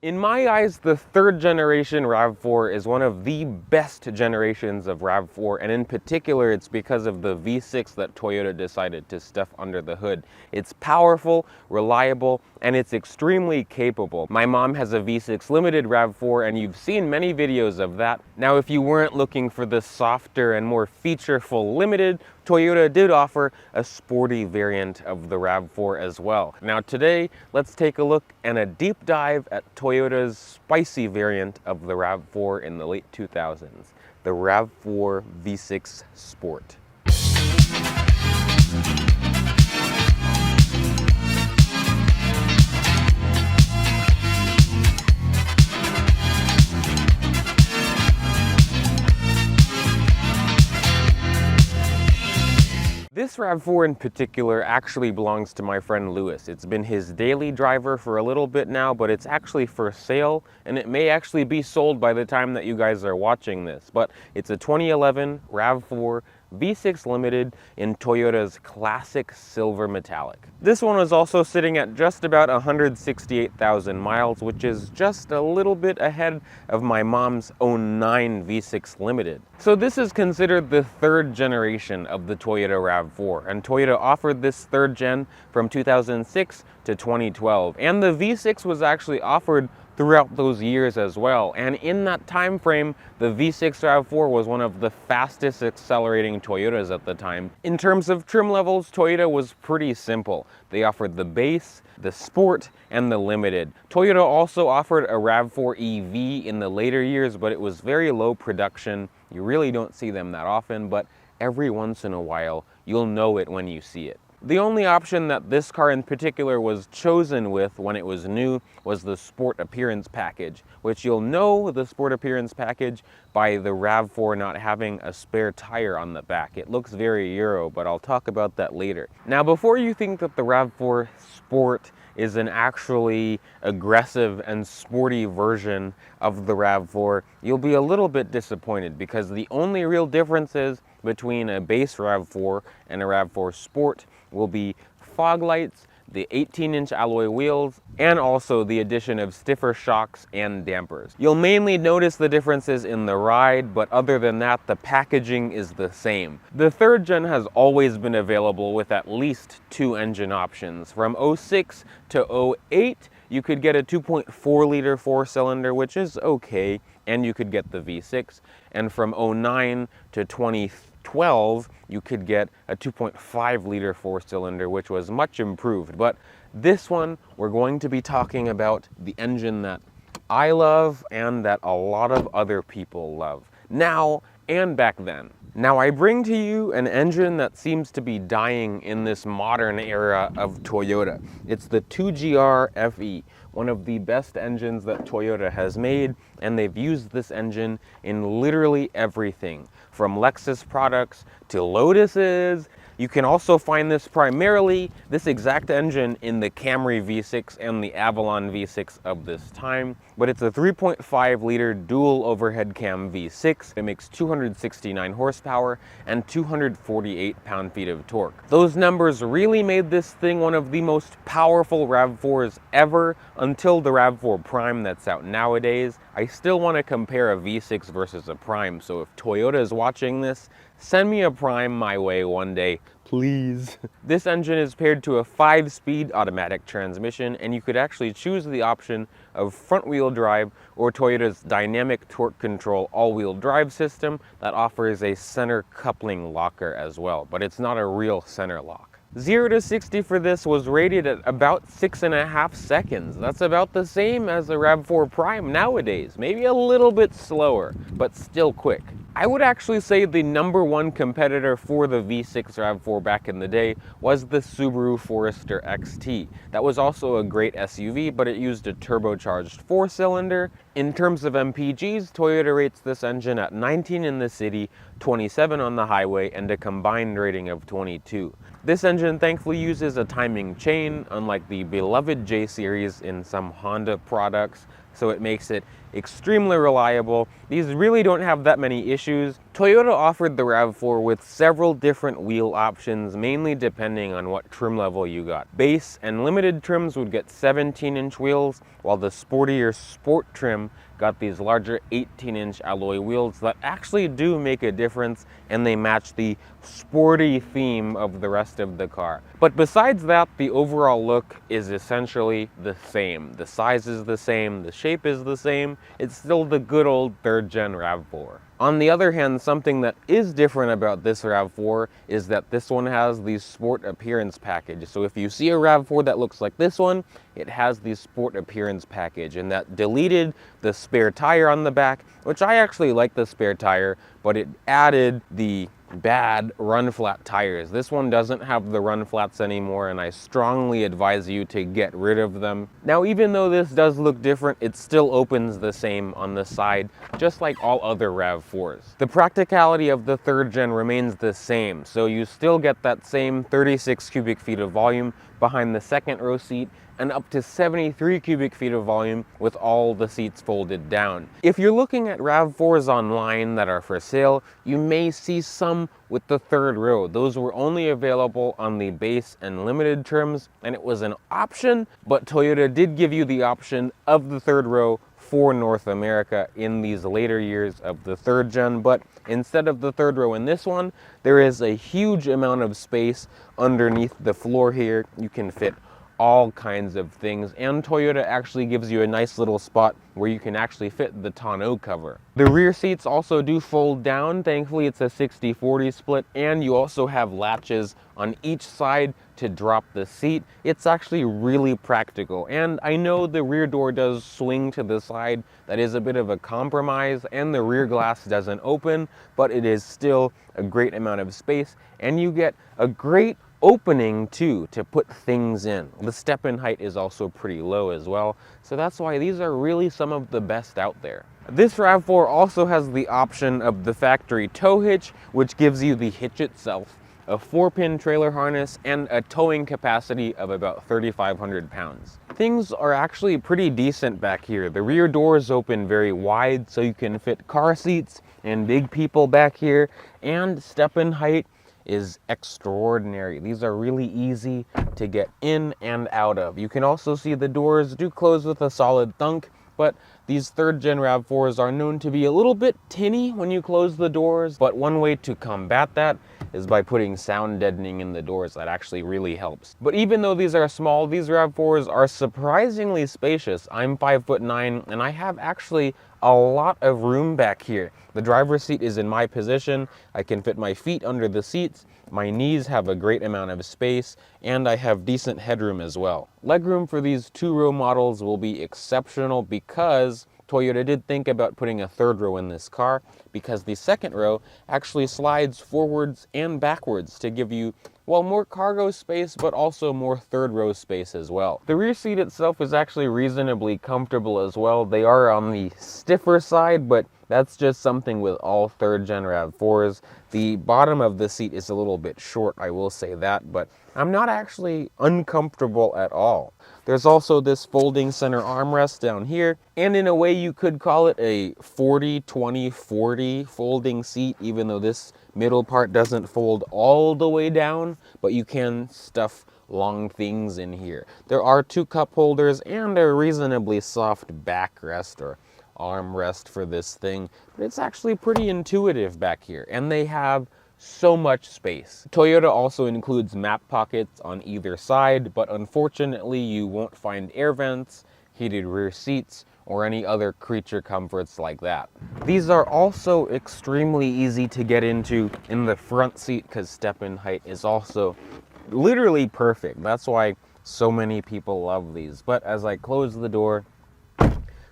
In my eyes, the third generation RAV4 is one of the best generations of RAV4, and in particular, it's because of the V6 that Toyota decided to stuff under the hood. It's powerful, reliable, and it's extremely capable. My mom has a V6 Limited RAV4, and you've seen many videos of that. Now, if you weren't looking for the softer and more featureful Limited, Toyota did offer a sporty variant of the RAV4 as well. Now today, let's take a look and a deep dive at Toyota's spicy variant of the RAV4 in the late 2000s, the RAV4 V6 Sport. This RAV4 in particular actually belongs to my friend Lewis. It's been his daily driver for a little bit now, but it's actually for sale, and it may actually be sold by the time that you guys are watching this. But it's a 2011 RAV4 V6 Limited in Toyota's classic silver metallic. This one is also sitting at just about 168,000 miles, which is just a little bit ahead of my mom's 09 V6 Limited. So this is considered the third generation of the Toyota RAV4, and Toyota offered this third gen from 2006 to 2012, and the V6 was actually offered throughout those years as well. And in that time frame, the V6 RAV4 was one of the fastest accelerating Toyotas at the time. In terms of trim levels, Toyota was pretty simple. They offered the base, the Sport, and the Limited. Toyota also offered a RAV4 EV in the later years, but it was very low production. You really don't see them that often, but every once in a while, you'll know it when you see it. The only option that this car in particular was chosen with when it was new was the Sport Appearance Package, which you'll know the Sport Appearance Package by the RAV4 not having a spare tire on the back. It looks very Euro, but I'll talk about that later. Now, before you think that the RAV4 Sport is an actually aggressive and sporty version of the RAV4, you'll be a little bit disappointed, because the only real differences between a base RAV4 and a RAV4 Sport will be fog lights, the 18-inch alloy wheels, and also the addition of stiffer shocks and dampers. You'll mainly notice the differences in the ride, but other than that, the packaging is the same. The third gen has always been available with at least two engine options. From 06 to 08, you could get a 2.4 liter four-cylinder, which is okay, and you could get the V6. And from 09 to 2012, you could get a 2.5 liter four-cylinder, which was much improved. But this one, we're going to be talking about the engine that I love and that a lot of other people love, now and back then. Now, I bring to you an engine that seems to be dying in this modern era of Toyota. It's the 2GR FE, one of the best engines that Toyota has made, and they've used this engine in literally everything, from Lexus products to Lotuses. You can also find this exact engine in the Camry V6 and the Avalon V6 of this time, but it's a 3.5 liter dual overhead cam V6. It makes 269 horsepower and 248 pound-feet of torque. Those numbers really made this thing one of the most powerful RAV4s ever until the RAV4 Prime that's out nowadays. I still want to compare a V6 versus a Prime, so if Toyota is watching this, send me a Prime my way one day, please. This engine is paired to a 5-speed automatic transmission, and you could actually choose the option of front-wheel drive or Toyota's dynamic torque control all-wheel drive system that offers a center coupling locker as well, but it's not a real center lock. 0 to 60 for this was rated at about 6.5 seconds. That's about the same as the RAV4 Prime nowadays, maybe a little bit slower, but still quick. I would actually say the #1 competitor for the V6 RAV4 back in the day was the Subaru Forester XT. That was also a great SUV, but it used a turbocharged four-cylinder. In terms of MPGs, Toyota rates this engine at 19 in the city, 27 on the highway, and a combined rating of 22. This engine thankfully uses a timing chain, unlike the beloved J-Series in some Honda products. so it makes it extremely reliable. These really don't have that many issues. Toyota offered the RAV4 with several different wheel options, mainly depending on what trim level you got. Base and limited trims would get 17-inch wheels, while the sporty or sport trim got these larger 18-inch alloy wheels that actually do make a difference, and they match the sporty theme of the rest of the car. But besides that, the overall look is essentially the same. The size is the same, the shape is the same. It's still the good old 3rd gen RAV4. On the other hand, something that is different about this RAV4 is that this one has the Sport Appearance Package. So if you see a RAV4 that looks like this one, it has the Sport Appearance Package, and that deleted the spare tire on the back, which I actually like the spare tire, but it added the bad run flat tires. This one doesn't have the run flats anymore, and I strongly advise you to get rid of them. Now, even though this does look different, it still opens the same on the side, just like all other RAV4s. The practicality of the 3rd gen remains the same, so you still get that same 36 cubic feet of volume behind the 2nd row seat, and up to 73 cubic feet of volume with all the seats folded down. If you're looking at RAV4s online that are for sale, you may see some with the 3rd row. Those were only available on the base and limited trims, and it was an option, but Toyota did give you the option of the 3rd row for North America in these later years of the 3rd gen. But instead of the 3rd row in this one, there is a huge amount of space underneath the floor here. You can fit all kinds of things, and Toyota actually gives you a nice little spot where you can actually fit the tonneau cover. The rear seats also do fold down. Thankfully, it's a 60-40 split, and you also have latches on each side to drop the seat. It's actually really practical, and I know the rear door does swing to the side. That is a bit of a compromise, and the rear glass doesn't open, but it is still a great amount of space, and you get a great opening too to put things in. The step-in height is also pretty low as well, so that's why these are really some of the best out there. This RAV4 also has the option of the factory tow hitch, which gives you the hitch itself, a 4-pin trailer harness, and a towing capacity of about 3,500 pounds. Things are actually pretty decent back here. The rear doors open very wide, so you can fit car seats and big people back here, and step-in height is extraordinary. These are really easy to get in and out of. You can also see the doors do close with a solid thunk, but these 3rd gen RAV4s are known to be a little bit tinny when you close the doors, but one way to combat that is by putting sound deadening in the doors. That actually really helps. But even though these are small, these RAV4s are surprisingly spacious. I'm 5'9", and I have actually a lot of room back here. The driver's seat is in my position. I can fit my feet under the seats. My knees have a great amount of space, and I have decent headroom as well. Legroom for these 2-row models will be exceptional because Toyota did think about putting a 3rd row in this car, because the 2nd row actually slides forwards and backwards to give you, well, more cargo space, but also more 3rd row space as well. The rear seat itself is actually reasonably comfortable as well. They are on the stiffer side, but that's just something with all 3rd gen RAV4s. The bottom of the seat is a little bit short, I will say that, but I'm not actually uncomfortable at all. There's also this folding center armrest down here, and in a way you could call it a 40-20-40 folding seat, even though this middle part doesn't fold all the way down, but you can stuff long things in here. There are 2 cup holders and a reasonably soft backrest or armrest for this thing, but it's actually pretty intuitive back here, and they have so much space. Toyota also includes map pockets on either side, but unfortunately you won't find air vents, heated rear seats, or any other creature comforts like that. These are also extremely easy to get into in the front seat because step-in height is also literally perfect. That's why so many people love these. But as I close the door,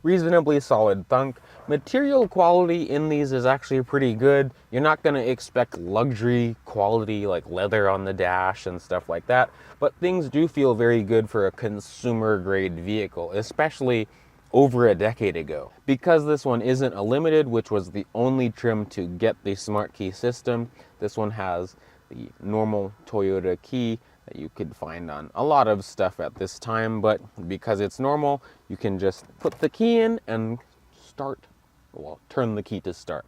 reasonably solid thunk. Material quality in these is actually pretty good. You're not going to expect luxury quality like leather on the dash and stuff like that, but things do feel very good for a consumer grade vehicle, especially over a decade ago. Because this one isn't a limited, which was the only trim to get the smart key system, this one has the normal Toyota key, that you could find on a lot of stuff at this time, but because it's normal, you can just put the key in and start, well, turn the key to start.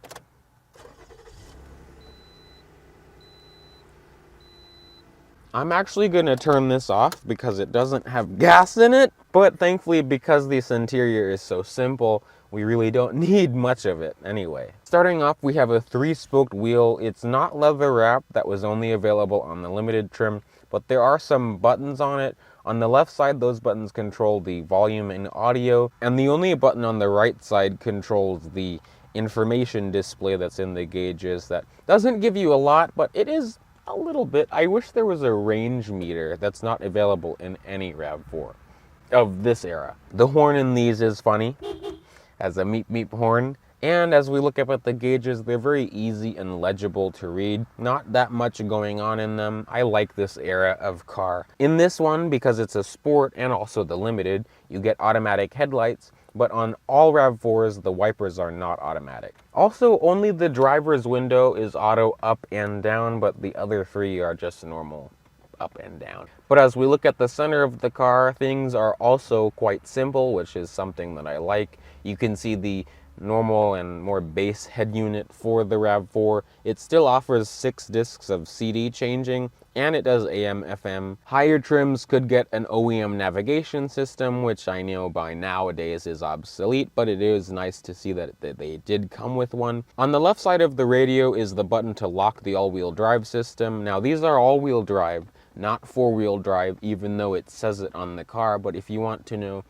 I'm actually going to turn this off because it doesn't have gas in it, but thankfully because this interior is so simple, we really don't need much of it anyway. Starting off, we have a 3-spoked wheel. It's not leather wrapped. That was only available on the limited trim, but there are some buttons on it. On the left side, those buttons control the volume and audio, and the only button on the right side controls the information display that's in the gauges. That doesn't give you a lot, but it is a little bit. I wish there was a range meter. That's not available in any RAV4 of this era. The horn in these is funny, as a meep meep horn. And as we look up at the gauges, they're very easy and legible to read. Not that much going on in them. I like this era of car. In this one, because it's a sport and also the limited, you get automatic headlights, but on all RAV4s, the wipers are not automatic. Also, only the driver's window is auto up and down, but the other 3 are just normal up and down. But as we look at the center of the car, things are also quite simple, which is something that I like. You can see the normal and more base head unit for the RAV4. It still offers 6 discs of CD changing, and it does AM, FM. Higher trims could get an OEM navigation system, which I know by nowadays is obsolete, but it is nice to see that they did come with one. On the left side of the radio is the button to lock the all-wheel drive system. Now these are all-wheel drive, not 4-wheel drive, even though it says it on the car, but if you want to know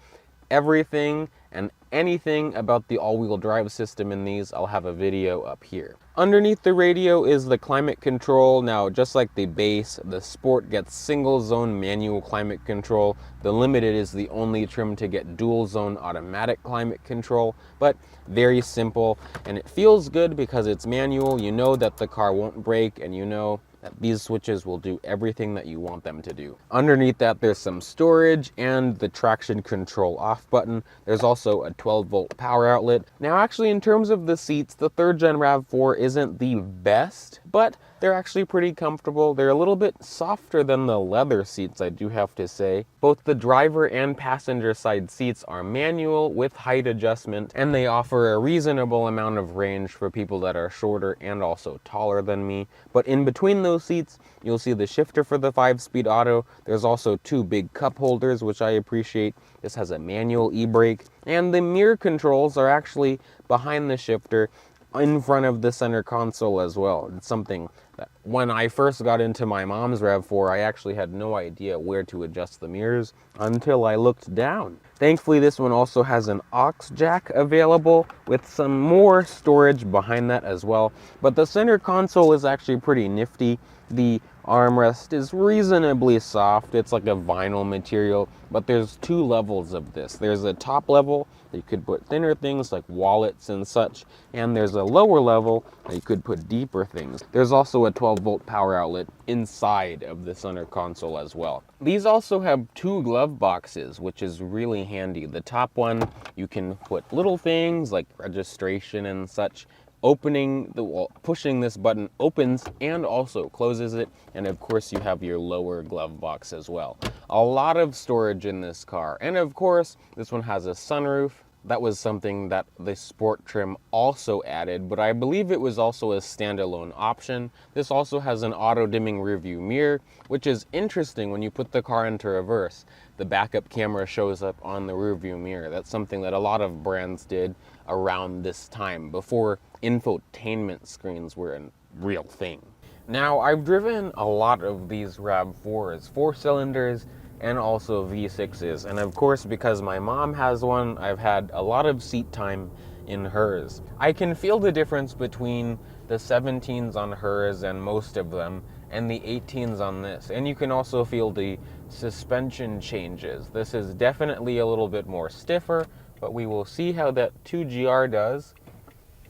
everything and anything about the all-wheel drive system in these, I'll have a video up here. Underneath the radio is the climate control. Now, just like the base, the Sport gets single zone manual climate control. The Limited is the only trim to get dual zone automatic climate control, but very simple, and it feels good because it's manual. You know that the car won't break, and you know that these switches will do everything that you want them to do. Underneath that, there's some storage and the traction control off button. There's also a 12-volt power outlet. Now, actually, in terms of the seats, the 3rd Gen RAV4 isn't the best, but they're actually pretty comfortable. They're a little bit softer than the leather seats, I do have to say. Both the driver and passenger side seats are manual with height adjustment, and they offer a reasonable amount of range for people that are shorter and also taller than me. But in between those seats, you'll see the shifter for the 5-speed auto. There's also 2 big cup holders, which I appreciate. This has a manual e-brake, and the mirror controls are actually behind the shifter in front of the center console as well. It's something that when I first got into my mom's RAV4, I actually had no idea where to adjust the mirrors until I looked down. Thankfully, this one also has an aux jack available with some more storage behind that as well. But the center console is actually pretty nifty. The armrest is reasonably soft. It's like a vinyl material, but there's 2 levels of this. There's a top level that you could put thinner things like wallets and such, and there's a lower level that you could put deeper things. There's also a 12-volt power outlet inside of the center console as well. These also have 2 glove boxes, which is really handy. The top one, you can put little things like registration and such. Pushing this button opens and also closes it, and of course you have your lower glove box as well. A lot of storage in this car, and of course this one has a sunroof. That was something that the Sport trim also added, but I believe it was also a standalone option. This also has an auto-dimming rearview mirror, which is interesting when you put the car into reverse. The backup camera shows up on the rearview mirror. That's something that a lot of brands did around this time, before infotainment screens were a real thing. Now, I've driven a lot of these RAV4s, 4 cylinders, and also V6s. And of course, because my mom has one, I've had a lot of seat time in hers. I can feel the difference between the 17s on hers and most of them, and the 18s on this. And you can also feel the suspension changes. This is definitely a little bit more stiffer, but we will see how that 2GR does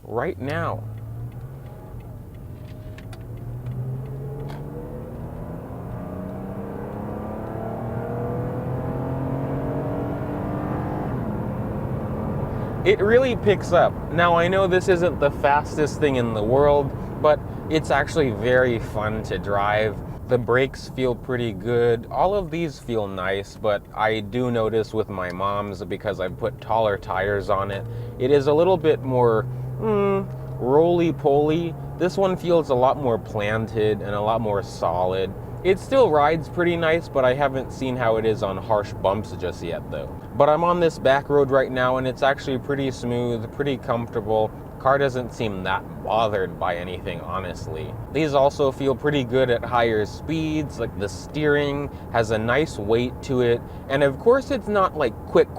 right now. It really picks up. Now, I know this isn't the fastest thing in the world, but it's actually very fun to drive. The brakes feel pretty good. All of these feel nice, but I do notice with my mom's, because I've put taller tires on it, it is a little bit more roly-poly. This one feels a lot more planted and a lot more solid. It still rides pretty nice, but I haven't seen how it is on harsh bumps just yet though. But I'm on this back road right now and it's actually pretty smooth, pretty comfortable. Car doesn't seem that bothered by anything, honestly. These also feel pretty good at higher speeds. Like the steering has a nice weight to it. And of course it's not like quick,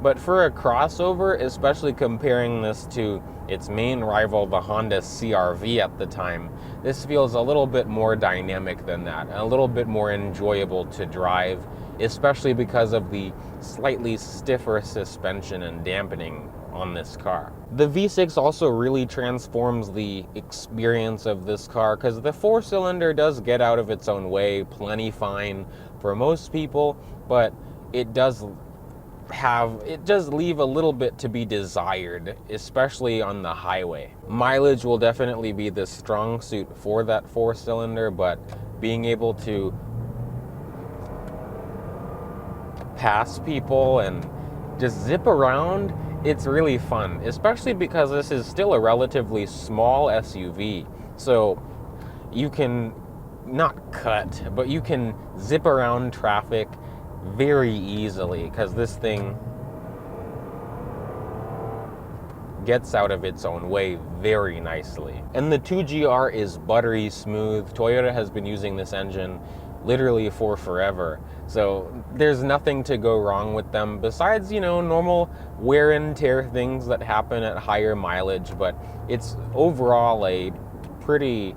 but for a crossover, especially comparing this to its main rival, the Honda CR-V at the time, this feels a little bit more dynamic than that, and a little bit more enjoyable to drive, especially because of the slightly stiffer suspension and dampening on this car. The V6 also really transforms the experience of this car because the 4-cylinder does get out of its own way plenty fine for most people, but it does leave a little bit to be desired, especially on the highway. Mileage will definitely be the strong suit for that 4-cylinder, but being able to pass people and just zip around, it's really fun, especially because this is still a relatively small SUV. So you can not cut, but you can zip around traffic very easily because this thing gets out of its own way very nicely. And the 2GR is buttery smooth. Toyota has been using this engine literally for forever. So there's nothing to go wrong with them besides, normal wear and tear things that happen at higher mileage, but it's overall a pretty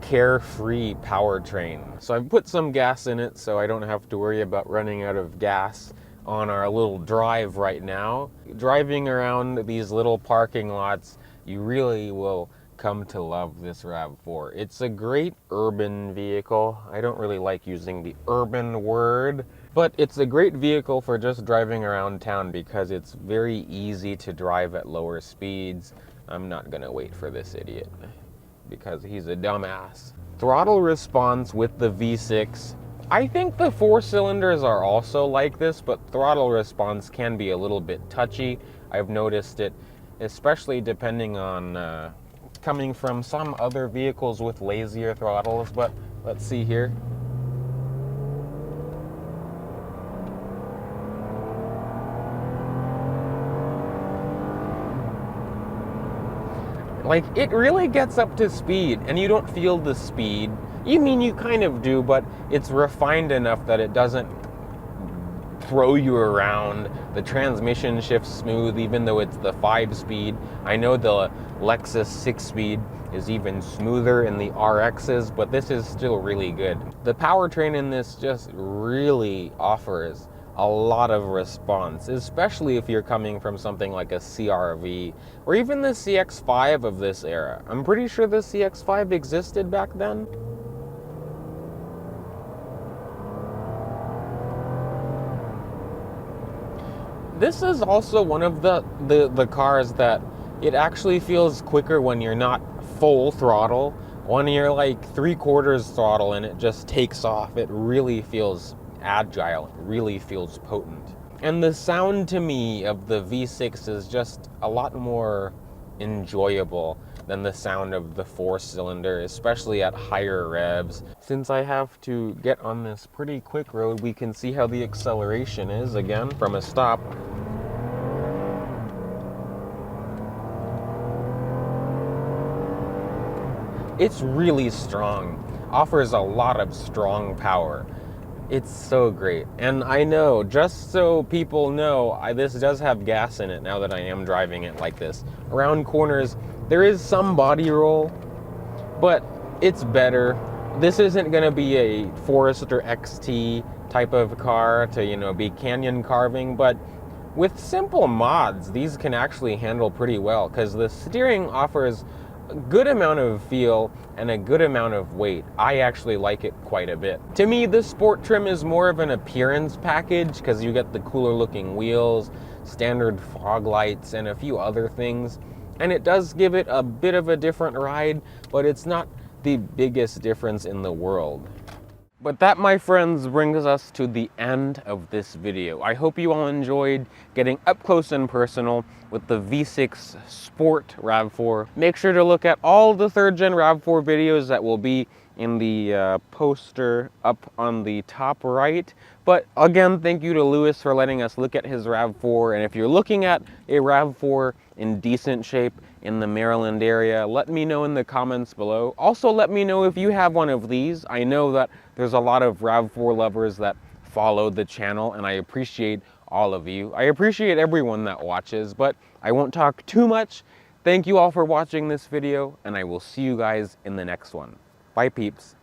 carefree powertrain. So I've put some gas in it so I don't have to worry about running out of gas on our little drive right now. Driving around these little parking lots, you really will come to love this RAV4. It's a great urban vehicle. I don't really like using the urban word, but it's a great vehicle for just driving around town because it's very easy to drive at lower speeds. I'm not gonna wait for this idiot because he's a dumbass. Throttle response with the V6. I think the 4-cylinders are also like this, but throttle response can be a little bit touchy. I've noticed it, especially depending on coming from some other vehicles with lazier throttles, but let's see here. Like, it really gets up to speed, and you don't feel the speed. You kind of do, but it's refined enough that it doesn't throw you around. The transmission shifts smooth, even though it's the 5-speed. I know the Lexus 6-speed is even smoother in the RXs, but this is still really good. The powertrain in this just really offers a lot of response, especially if you're coming from something like a CR-V or even the CX-5 of this era. I'm pretty sure the CX-5 existed back then. This is also one of the cars that it actually feels quicker when you're not full throttle. When you're like 3/4 throttle and it just takes off, it really feels agile, it really feels potent. And the sound to me of the V6 is just a lot more enjoyable than the sound of the 4-cylinder, especially at higher revs. Since I have to get on this pretty quick road, we can see how the acceleration is again from a stop. It's really strong, offers a lot of strong power. It's so great. And I know, just so people know, this does have gas in it now that I am driving it like this. Around corners, there is some body roll, but it's better. This isn't gonna be a Forester XT type of car to, be canyon carving, but with simple mods, these can actually handle pretty well because the steering offers a good amount of feel and a good amount of weight. I actually like it quite a bit. To me, the Sport trim is more of an appearance package because you get the cooler looking wheels, standard fog lights, and a few other things. And it does give it a bit of a different ride, but it's not the biggest difference in the world. But that, my friends, brings us to the end of this video. I hope you all enjoyed getting up close and personal with the V6 Sport RAV4. Make sure to look at all the 3rd Gen RAV4 videos that will be in the poster up on the top right. But again, thank you to Lewis for letting us look at his RAV4. And if you're looking at a RAV4 in decent shape in the Maryland area, let me know in the comments below. Also, let me know if you have one of these. I know that there's a lot of RAV4 lovers that follow the channel, and I appreciate all of you. I appreciate everyone that watches, but I won't talk too much. Thank you all for watching this video, and I will see you guys in the next one. Bye, peeps.